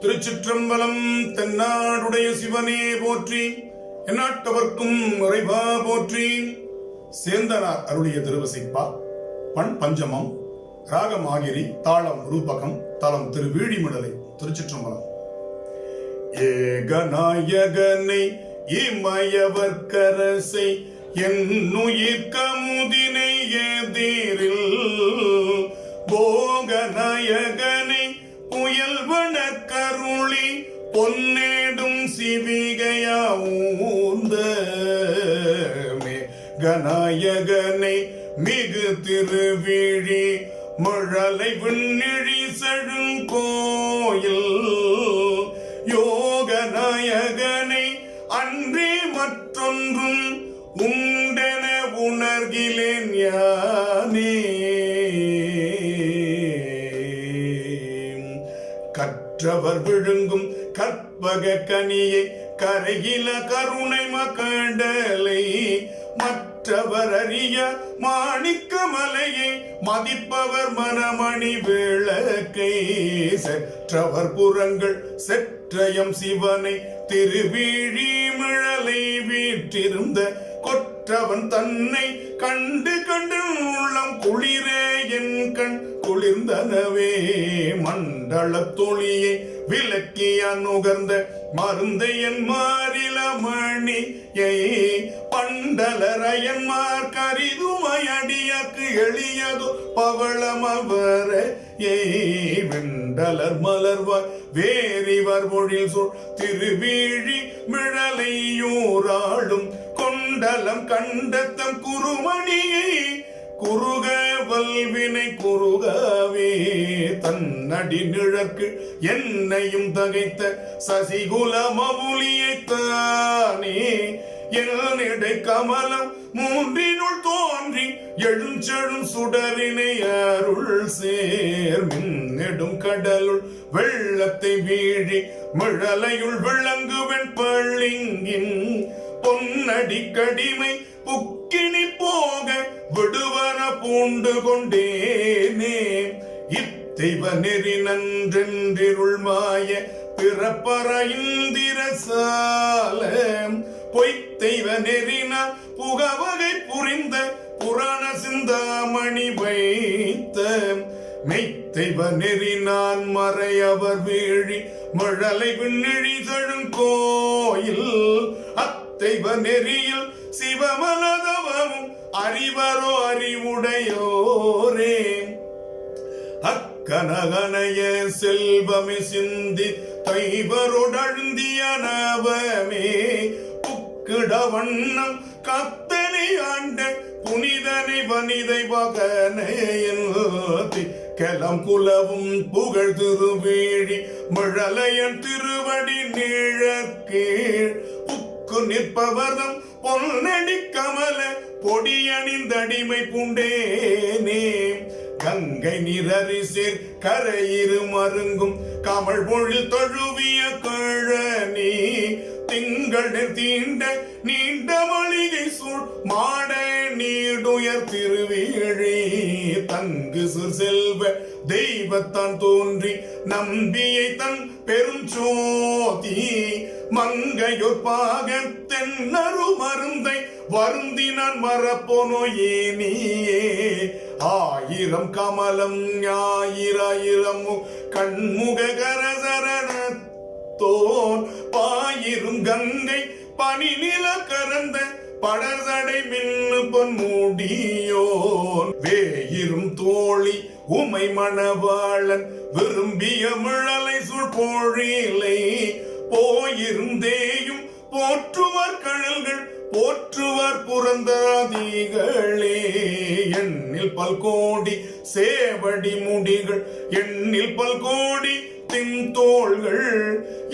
திருச்சிற்றம்பலம். தென்னாடுடைய சிவனே போற்றி, எந்நாட்டவர்க்கும் இறைவா போற்றி. சேந்தனார் அருளிய திருவசிப்பா. பண் பஞ்சமம், ராகம் ஆகிரி, தாளம் ரூபகம், தலம் திருவீழிமிடலை. திருச்சிற்றம்பலம். ஏகநாயகனை இமயவர்க்கரசை என்னுயிர் கமுதினை எதிரில் போகநாயகனை புயல்வன கருளி பொன்னேடும் சிவிகையாவூந்தமே கநாயகனை மிகு திருவிழி மழலை விண்ணிழி செழுங்கோயில் யோகநாயகனை அன்றே மற்றொன்றும் உண்டென உணர்கிலேன் யானே. கற்றவர் விழுங்கும் கற்பக கனியை கரையில கருணை மகண்டலை மற்றவர் அறிய மாணிக்க மலையை மதிப்பவர் மனமணி விளக்கை செற்றவர் புறங்கள் செற்றயம் சிவனை திருவிழி மிழலை வீற்றிருந்த கொற்றவன் தன்னை கண்டு கண்டு உள்ளம் குளிரே என் கண் குளிர்ந்தனவே மண்டல தொழியை விளக்கிய நுகர்ந்த மருந்தையன் மாறில மணியை பண்டலரையன்மார் கரிதுமையடியக்கு எளியதோ பவளமவர வெண்டலர் மலர்வார் வேறிவர் மொழில் சொல் திருவீழி மிழலையூராளும் கொண்டலம் கண்டத்தம் குருமணியை குறுக வல்வினை குறுகவே தன்னடி நிழற்கு என்னையும் தகைத்த சசிகுல மவுலியைத்தானே என்னிடை கமலம் மூன்றினுள் தோன்றி எழுஞ்செழும் சுடரினை அருள் சேர் மின்னெடும் கடலுள் வெள்ளத்தை வீழி மிழலையுள் விளங்குவன் பள்ளிங்கின் பொன்னடி கடிமை புக்கினி போக விடுவன பூண்டு கொண்டேனே இத்தெய்வ நெறி நன்றென்றிருள் மாய பிறப்பற இந்திரசால பொய்த்தெய்வ நெறினா புகவகை புரிந்த புராண சிந்தாமணி வைத்த மெய்த்தெய்வ நெறி நான் மறையவர் வீழி மழலை விண்ணிழி செழுங்கோயில் அத்தெய்வ நெறியில் சிவமனதவமும் அறிவரோ அறிவுடையோரே அக்கனகனைய செல்வமே சிந்தி தைவரோடழுந்திய நவமே புக்கிட வண்ணம் கத்தனை ஆண்ட புனிதனை வனிதை பகனையில் கெலம் குலவும் புகழ் திருவீழி மழலையன் திருவடி நீழக்கீழ் புக்கு நிற்பவர்தம் பொன்னடி கமல பொடியணிந்தடிமை புண்டேனே கங்கை நிரரிசேர் கரையிரு மருங்கும் கமல் பொழில் தழுவிய கழனி திங்கள் தீண்ட நீண்ட மளிகை சூழ் மாட நீடுயர் திருவீழி தங்கு செல்வ தெய்வத்தான் தோன்றி நம்பியை தன் பெருஞ்சோதி மங்கையொர் பாகத்தென்னரு மருந்தை வருந்தி நான் மறப்போனோ ஏனியே ஆயிரம் கமலம் ஞாயிராயிரம் கண்முக கரசரண தோன் பாயிரும் கங்கை பனி நில கரந்த படர்சடை மின்னு பொன் மூடியோன் வேயிரும் தோழி உமை மணவாளன் விரும்பிய மிழலை சுழ் போழிலை போயிருந்தேயும் போற்றுவர் கழல்கள் போற்றுவர் புறந்தாதிகளே எண்ணில் பல்கோடி சேவடி முடிகள் எண்ணில் பல்கோடி தின்தோள்கள்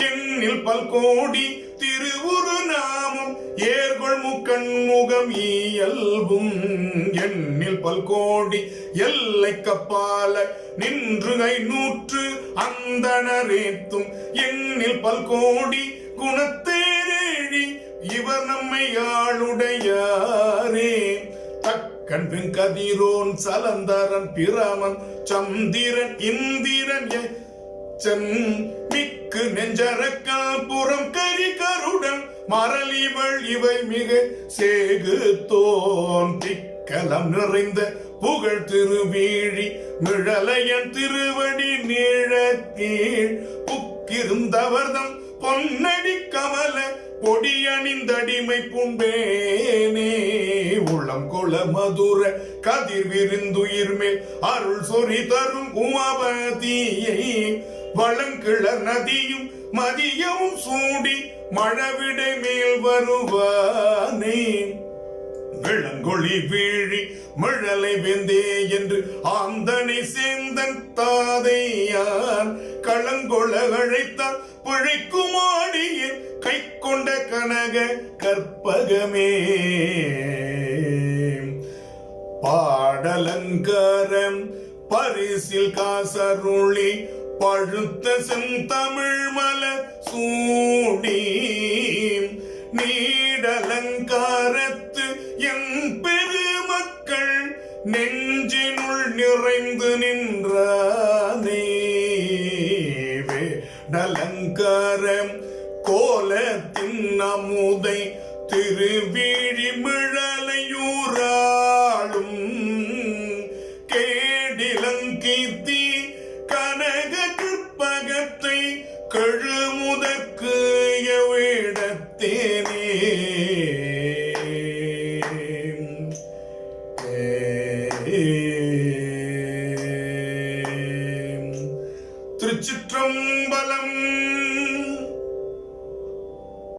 எண்ணில் பல்கோடி திருவுரு நாமம் ஏர்கொள் முக்கண்முகம் இயல்பும் எண்ணில் பல்கோடி எல்லை கப்பால நின்று 500 அந்தணரேத்தும் எண்ணில் பல்கோடி குணத்தேரேழி இவர் நம்மை ஆளுடையாரே தக்கன் வெங்கதிரோன் சலந்தரன் பிரமன் சந்திரன் இந்திரன் மிக்கு நெஞ்சரக்கல் புறம் கரி கருடன் மரளிவள் இவை மிக சேகு தோன் திக்கலம் நிறைந்த புகழ் திருவீழி மிழலையன் திருவடி நீழக்கீழ் புக்கிருந்தவர்தம் பொன்னடி கமல பொடியணிந்தடிமை புண்டேனே உளம் கொள மதுர கதிர் விருந்துயிர் மேல் அருள் சொறி தரும் உமாபதியை வளங்கிளர் நதியும் மதியமும் சூடி மழவிடை மேல் வருவானே விளங்கொளி வீழி மிழலை வெந்தே என்று ஆந்தனை சேந்தன் தாதையான் களங்கொள அழைத்தால் பிழைக்குமாடியில் கை கொண்ட கனக கற்பகமே பாடலங்காரம் பரிசில் காசருளி பழுத்த செந்தமிழ் மலர் சூடி நீடலங்காரத்து என் பெருமக்கள் நெஞ்சினுள் நிறைந்து நின்றானே வேடலங்காரம் கோலத்தின் அமுதை திருவீழி